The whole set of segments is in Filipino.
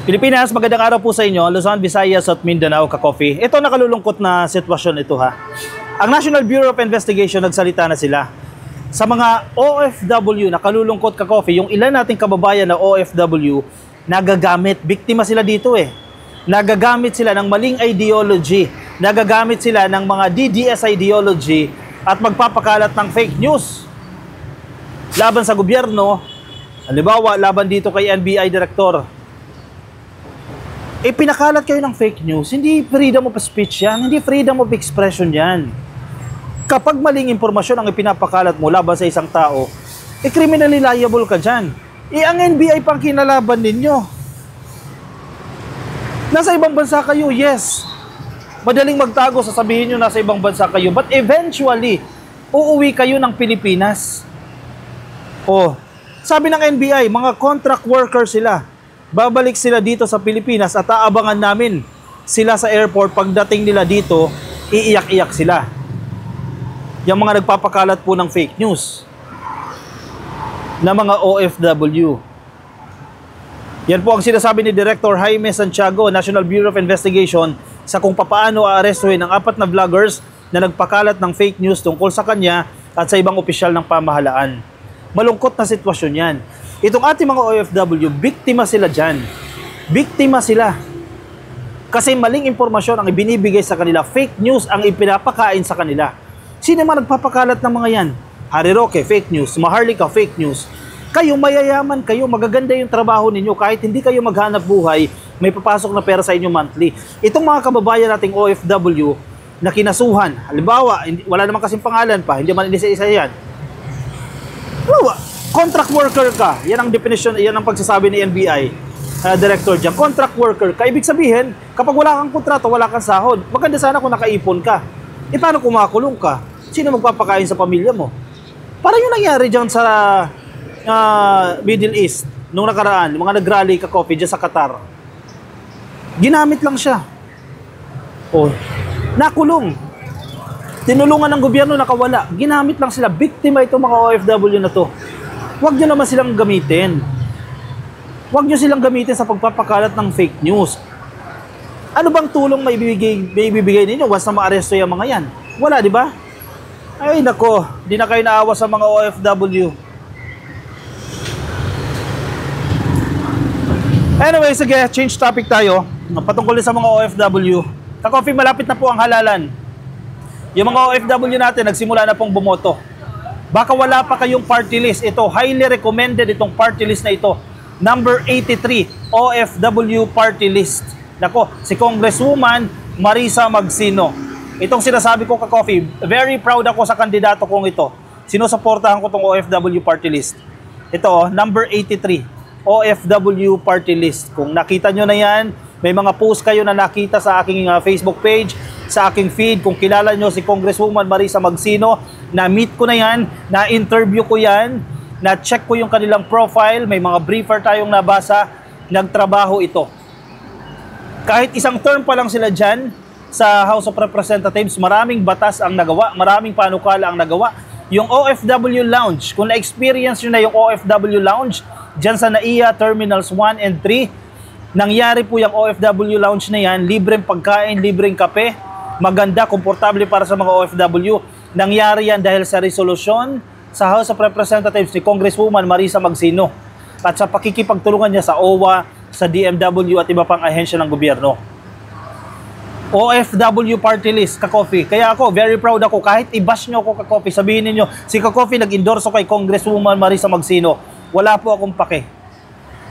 Pilipinas, magandang araw po sa inyo, Luzon, Visayas at Mindanao, ka-coffee. Ito nakalulungkot na sitwasyon ito ha. Ang National Bureau of Investigation nagsalita na sila. Sa mga OFW na kalulungkot ka-coffee, yung ilan nating kababayan na OFW, nagagamit, biktima sila dito eh. Nagagamit sila ng maling ideology, nagagamit sila ng mga DDS ideology at magpapakalat ng fake news. Laban sa gobyerno, halimbawa, laban dito kay NBI Director. Pinakalat kayo ng fake news, hindi freedom of speech yan, hindi freedom of expression yan. Kapag maling impormasyon ang ipinapakalat mo laban sa isang tao, criminally liable ka dyan. Ang NBI pang kinalaban ninyo. Nasa ibang bansa kayo, yes. Madaling magtago, sasabihin nyo nasa ibang bansa kayo. But eventually, uuwi kayo ng Pilipinas. Sabi ng NBI, mga contract worker sila. Babalik sila dito sa Pilipinas at aabangan namin sila sa airport. Pagdating nila dito, iiyak-iyak sila. Yung mga nagpapakalat po ng fake news na mga OFW. Yan po ang sinasabi ni Director Jaime Santiago, National Bureau of Investigation, sa kung papaano aarestuhin ang 4 na vloggers na nagpakalat ng fake news tungkol sa kanya at sa ibang opisyal ng pamahalaan. Malungkot na sitwasyon yan. Itong ating mga OFW, biktima sila dyan. Biktima sila. Kasi maling impormasyon ang ibinibigay sa kanila. Fake news ang ipinapakain sa kanila. Sino man nagpapakalat ng mga yan? Harry Roque, fake news. Maharlika, fake news. Kayo, mayayaman kayo. Magaganda yung trabaho ninyo. Kahit hindi kayo maghanap buhay, may papasok na pera sa inyo monthly. Itong mga kababayan nating OFW na kinasuhan. Halimbawa, wala naman kasing pangalan pa. Hindi man isa-isa yan. Contract worker ka. Yan ang definition, yan ang pagsasabi ni NBI Director dyan. Contract worker ka. Ibig sabihin, kapag wala kang kontrato, wala kang sahod. Maganda sana kung nakaipon ka. Paano kung makulong ka? Sino magpapakain sa pamilya mo? Parang yung nangyari dyan sa Middle East nung nakaraan, mga nag-rally ka-coffee dyan sa Qatar. Ginamit lang siya. Nakulong. Tinulungan ng gobyerno, nakawala. Ginamit lang sila. Biktima itong mga OFW na to. Huwag nyo naman silang gamitin. Huwag nyo silang gamitin sa pagpapakalat ng fake news. Ano bang tulong may ibibigay ninyo once na ma-aresto yung mga yan? Wala, di ba? Ay, nako. Di na kayo naawa sa mga OFW. Anyway, sige, change topic tayo. Patungkol sa mga OFW. Ka-coffee, malapit na po ang halalan. Yung mga OFW natin, nagsimula na pong bumoto. Baka wala pa kayong party list. Ito, highly recommended itong party list na ito. Number 83, OFW party list. Nako, si Congresswoman Marisa Magsino. Itong sinasabi ko ka-coffee, very proud ako sa kandidato kong ito. Sinusuportahan ko itong OFW party list. Ito, number 83, OFW party list. Kung nakita nyo na yan, may mga post kayo na nakita sa aking Facebook page, sa aking feed. Kung kilala nyo si Congresswoman Marisa Magsino, na-meet ko na yan, na-interview ko yan, na-check ko yung kanilang profile, may mga briefer tayong nabasa, nagtrabaho ito. Kahit isang term pa lang sila dyan sa House of Representatives, maraming batas ang nagawa, maraming panukala ang nagawa. Yung OFW Lounge, kung na-experience nyo na yung OFW Lounge, dyan sa NAIA Terminals 1 and 3, nangyari po yung OFW Lounge na yan, libreng pagkain, libreng kape, maganda, komportable para sa mga OFW. Nangyari yan dahil sa resolusyon sa House of Representatives ni Congresswoman Marisa Magsino at sa pakikipagtulungan niya sa OWA, sa DMW at iba pang ahensya ng gobyerno. OFW party list, ka-coffee. Kaya ako, very proud ako. Kahit i-bash nyo ako, ka-coffee, sabihin niyo si ka-coffee nag-endorso kay Congresswoman Marisa Magsino. Wala po akong pake.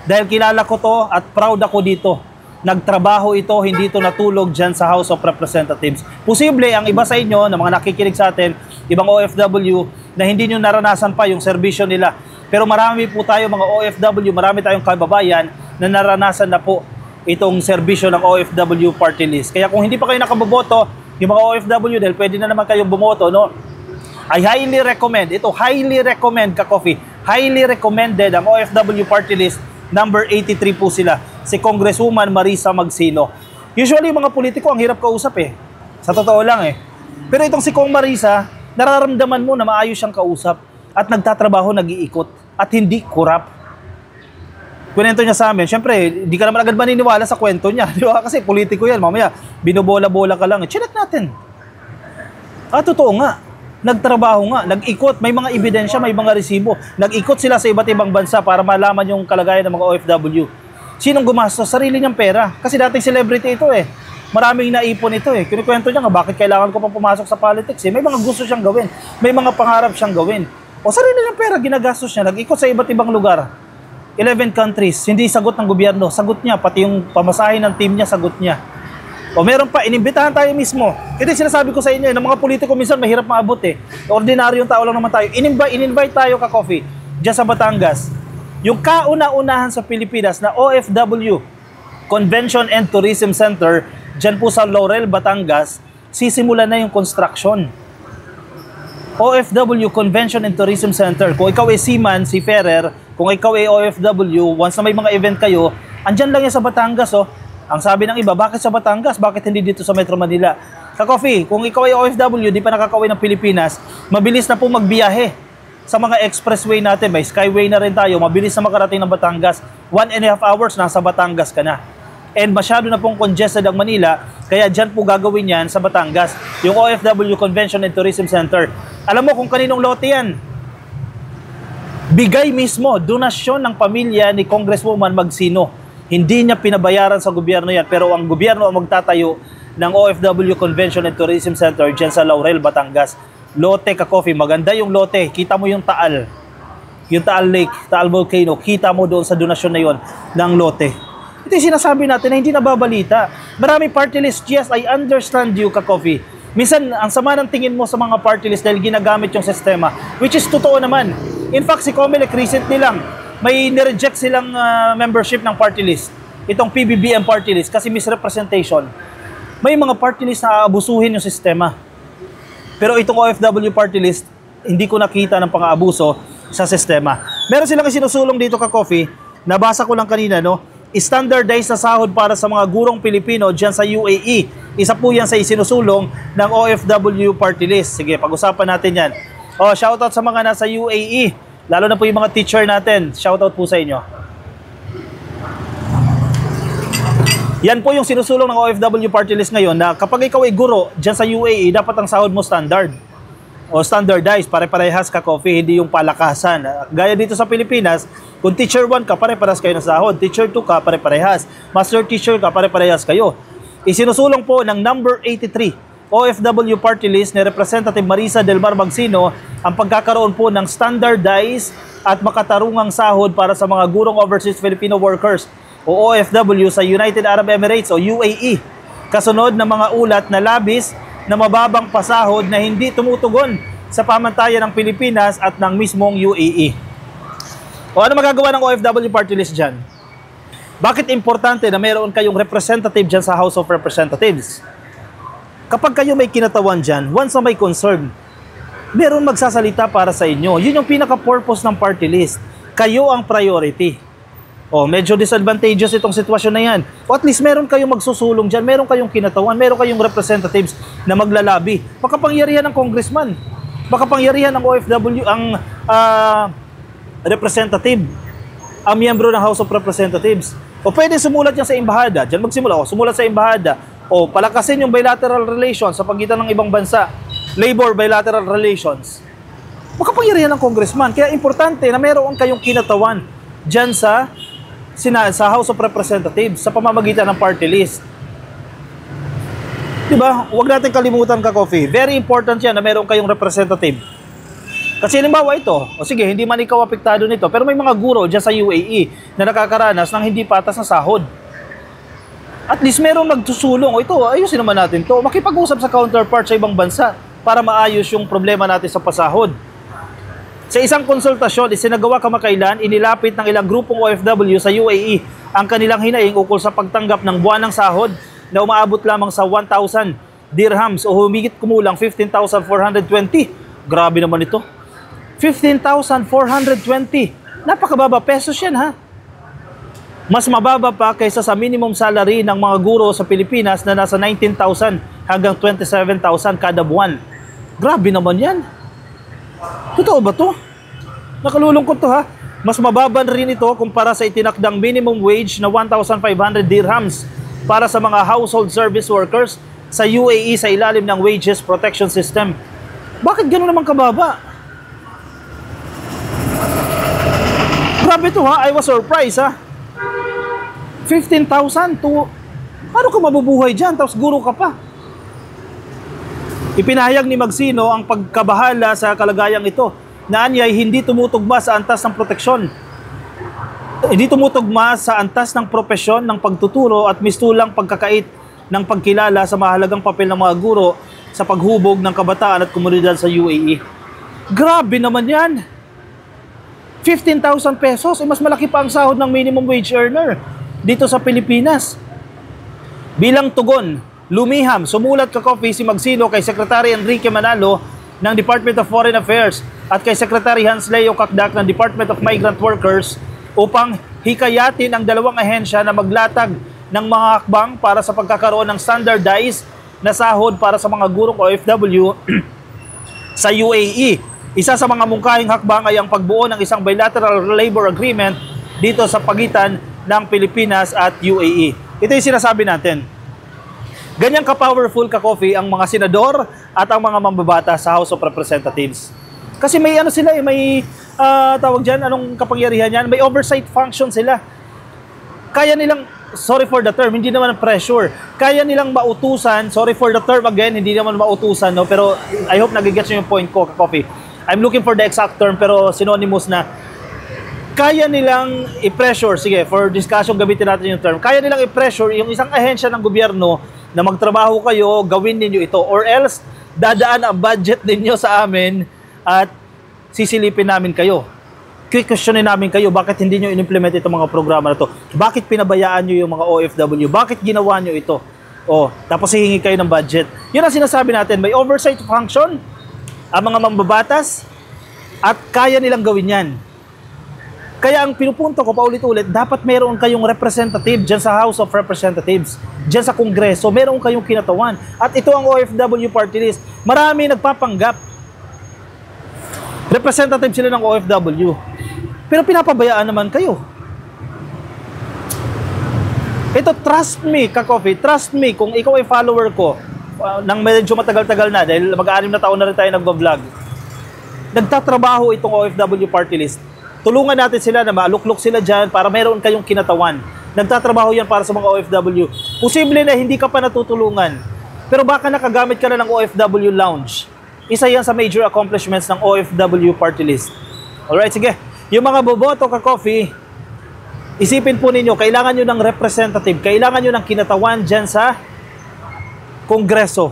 Dahil kilala ko to at proud ako dito. Nagtrabaho ito, hindi ito natulog dyan sa House of Representatives. Posible, ang iba sa inyo, na mga nakikinig sa atin, ibang OFW, na hindi nyo naranasan pa yung serbisyo nila. Pero marami po tayo mga OFW, marami tayong kababayan na naranasan na po itong serbisyo ng OFW party list. Kaya kung hindi pa kayo nakaboboto, yung mga OFW, dahil pwede na naman kayong bumoto, no? I highly recommend, ito, highly recommend ka-coffee, highly recommended ang OFW party list. Number 83 po sila, si Congresswoman Marisa Magsino. Usually, mga politiko, ang hirap kausap eh. Sa totoo lang eh. Pero itong si Kong Marisa, nararamdaman mo na maayos siyang kausap at nagtatrabaho, nag-iikot at hindi kurap. Kwento niya sa amin, syempre, di ka naman agad maniniwala sa kwento niya, di ba? Kasi politiko yan, mamaya, binobola-bola ka lang. Chinek natin. Totoo nga. Nagtrabaho nga, nag-ikot, may mga ebidensya, may mga resibo. Nag-ikot sila sa iba't ibang bansa para malaman yung kalagayan ng mga OFW. Sinong gumastos? Sarili niyang pera. Kasi dating celebrity ito eh. Maraming naipon ito eh. Kinikwento niya nga, bakit kailangan ko pa pumasok sa politics eh? May mga gusto siyang gawin. May mga pangarap siyang gawin. O sarili niyang pera, ginagastos niya. Nag-ikot sa iba't ibang lugar. 11 countries, hindi sagot ng gobyerno. Sagot niya, pati yung pamasahe ng team niya, sagot niya. O meron pa, inimbitahan tayo mismo. Ito yung sinasabi ko sa inyo, ng mga politiko minsan mahirap maabot eh. Ordinaryong tao lang naman tayo. In-invite tayo ka coffee dyan sa Batangas. Yung kauna-unahan sa Pilipinas na OFW Convention and Tourism Center, dyan po sa Laurel, Batangas, sisimula na yung construction. OFW Convention and Tourism Center. Kung ikaw ay seaman, seafarer, kung ikaw ay OFW, once na may mga event kayo, andyan lang yan sa Batangas oh. Ang sabi ng iba, bakit sa Batangas? Bakit hindi dito sa Metro Manila? Ka-coffee, kung ikaw ay OFW, di pa nakakauwi ng Pilipinas, mabilis na po magbiyahe sa mga expressway natin. May skyway na rin tayo, mabilis na makarating ng Batangas. 1.5 hours, nasa Batangas ka na. And masyado na pong congested ang Manila, kaya dyan po gagawin yan sa Batangas. Yung OFW Convention and Tourism Center. Alam mo kung kaninong lote yan? Bigay mismo, donasyon ng pamilya ni Congresswoman Magsino. Hindi niya pinabayaran sa gobyerno yan, pero ang gobyerno ang magtatayo ng OFW Convention and Tourism Center dyan sa Laurel, Batangas. Lote ka-coffee, maganda yung lote. Kita mo yung Taal Lake, Taal Volcano, kita mo doon sa donasyon na yon ng lote. Ito yung sinasabi natin na hindi nababalita. Maraming party list, yes, I understand you ka-coffee. Minsan, ang sama ng tingin mo sa mga party list dahil ginagamit yung sistema, which is totoo naman. In fact, si Comelec recently lang, may nireject silang membership ng party list. Itong PBBM party list kasi misrepresentation. May mga party list na aabusuhin yung sistema. Pero itong OFW party list, hindi ko nakita ng pang-aabuso sa sistema. Meron silang isinusulong dito ka-coffee, nabasa ko lang kanina, no? Standardized na sahod para sa mga gurong Pilipino dyan sa UAE. Isa po yan sa isinusulong ng OFW party list. Sige, pag-usapan natin yan. Shoutout sa mga nasa UAE. Lalo na po yung mga teacher natin. Shoutout po sa inyo. Yan po yung sinusulong ng OFW party list ngayon na kapag ikaw ay guro dyan sa UAE, dapat ang sahod mo standard. O standardized, pare-parehas ka coffee, hindi yung palakasan. Gaya dito sa Pilipinas, kung teacher 1 ka, pare-parehas kayo ng sahod. Teacher 2 ka, pare-parehas. Master teacher ka, pare-parehas kayo. Isinusulong po ng number 83 OFW party list ni Representative Marisa Del Mar Magsino ang pagkakaroon po ng standardized at makatarungang sahod para sa mga gurong overseas Filipino workers o OFW sa United Arab Emirates o UAE. Kasunod ng mga ulat na labis na mababang pasahod na hindi tumutugon sa pamantayan ng Pilipinas at ng mismong UAE. O ano magagawa ng OFW party list dyan? Bakit importante na mayroon kayong representative dyan sa House of Representatives? Kapag kayo may kinatawan dyan, once na may concern, meron magsasalita para sa inyo. Yun yung pinaka-purpose ng party list. Kayo ang priority. Medyo disadvantageous itong sitwasyon na yan. O at least meron kayong magsusulong dyan, meron kayong kinatawan, meron kayong representatives na maglalabi. Makapangyarihan ng congressman, makapangyarihan ng OFW, ang representative, ang miyembro ng House of Representatives. O pwede sumulat yan sa embahada. Dyan magsimula. Sumulat sa embahada. Palakasin yung bilateral relations sa pagitan ng ibang bansa. Labor bilateral relations. Makapangyarihan ng congressman. Kaya importante na meron kayong kinatawan dyan sa House of Representatives sa pamamagitan ng party list. Diba? Huwag natin kalimutan ka-coffee. Very important yan na meron kayong representative. Kasi halimbawa ito, sige, hindi man ikaw apektado nito, pero may mga guro dyan sa UAE na nakakaranas ng hindi patas na sahod. At least merong nagtusulong. Ito, ayusin naman natin to. Makipag-usap sa counterpart sa ibang bansa para maayos yung problema natin sa pasahod. Sa isang konsultasyon, isinagawa kamakailan, inilapit ng ilang grupong OFW sa UAE ang kanilang hinaing ukol sa pagtanggap ng buwanang sahod na umaabot lamang sa 1,000 dirhams o humigit kumulang 15,420. Grabe naman ito. 15,420. Napakababa pesos yan ha. Mas mababa pa kaysa sa minimum salary ng mga guro sa Pilipinas na nasa 19,000 hanggang 27,000 kada buwan. Grabe naman yan. Totoo ba to? Nakalulungkot to ha. Mas mababan rin ito kumpara sa itinakdang minimum wage na 1,500 dirhams para sa mga household service workers sa UAE sa ilalim ng Wages Protection System. Bakit gano'n naman kababa? Grabe ito ha, I was surprised ha. 15,000 to... Paano ka mabubuhay dyan? Tapos guro ka pa. Ipinahayag ni Magsino ang pagkabahala sa kalagayang ito na anyay hindi tumutugma sa antas ng proteksyon. Hindi tumutugma sa antas ng propesyon ng pagtuturo at mistulang pagkakait ng pagkilala sa mahalagang papel ng mga guro sa paghubog ng kabataan at komunidad sa UAE. Grabe naman yan! 15,000 pesos, mas malaki pa ang sahod ng minimum wage earner dito sa Pilipinas. Bilang tugon, lumiham, sumulat ka-coffee si Magsino kay Secretary Enrique Manalo ng Department of Foreign Affairs at kay Secretary Hans Leo Kakdak ng Department of Migrant Workers upang hikayatin ang dalawang ahensya na maglatag ng mga hakbang para sa pagkakaroon ng standardized na sahod para sa mga gurong OFW sa UAE. Isa sa mga mungkahing hakbang ay ang pagbuo ng isang bilateral labor agreement dito sa pagitan ng Pilipinas at UAE. Ito yung sinasabi natin. Ganyan ka-powerful ka-coffee ang mga senador at ang mga mambabata sa House of Representatives. Kasi may ano sila may tawag dyan, anong kapangyarihan yan? May oversight function sila. Kaya nilang, sorry for the term, hindi naman pressure. Kaya nilang mautusan, sorry for the term again, hindi naman mautusan, no? Pero I hope nagigets nyo yung point ko, ka-coffee. I'm looking for the exact term, pero synonymous na. Kaya nilang i-pressure, sige, for discussion gamitin natin yung term. Kaya nilang i-pressure yung isang ahensya ng gobyerno na magtrabaho kayo, gawin ninyo ito. Or else, dadaan ang budget ninyo sa amin at sisilipin namin kayo. Questionin namin kayo, bakit hindi nyo in-implement itong mga programa na to? Bakit pinabayaan nyo yung mga OFW? Bakit ginawa nyo ito? Tapos hihingi kayo ng budget. Yun ang sinasabi natin, may oversight function ang mga mambabatas at kaya nilang gawin yan. Kaya ang pinupunto ko paulit-ulit, dapat meron kayong representative dyan sa House of Representatives, dyan sa Kongreso, meron kayong kinatawan. At ito ang OFW party list. Marami nagpapanggap. Representative sila ng OFW. Pero pinapabayaan naman kayo. Ito, trust me, ka-coffee, trust me, kung ikaw ay follower ko, nang medyo matagal-tagal na, dahil mag-6 na taon na rin tayo nag-vlog, nagtatrabaho itong OFW party list. Tulungan natin sila na maluklok sila dyan para meron kayong kinatawan. Nagtatrabaho yan para sa mga OFW. Posible na hindi ka pa natutulungan, pero baka nakagamit ka na ng OFW lounge. Isa yan sa major accomplishments ng OFW party list. Alright, sige. Yung mga boboto ka-coffee, isipin po ninyo, kailangan nyo ng representative, kailangan nyo ng kinatawan dyan sa Kongreso.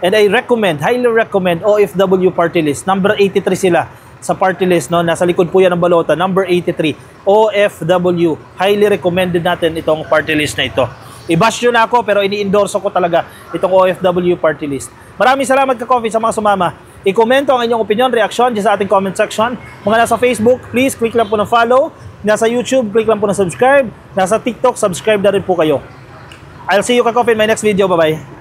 And I recommend, highly recommend OFW party list. Number 83 sila sa party list, no? Nasa likod po yan ng balota, number 83, OFW. Highly recommended natin itong party list na ito. I-bash nyo na ako, pero ini-endorso ko talaga itong OFW party list. Maraming salamat ka-coffee sa mga sumama. I-komento ang inyong opinion, reaction dyan sa ating comment section. Mga nasa Facebook, please click lang po ng follow. Nasa YouTube, click lang po ng subscribe. Nasa TikTok, subscribe na rin po kayo. I'll see you ka-coffee in my next video. Bye-bye.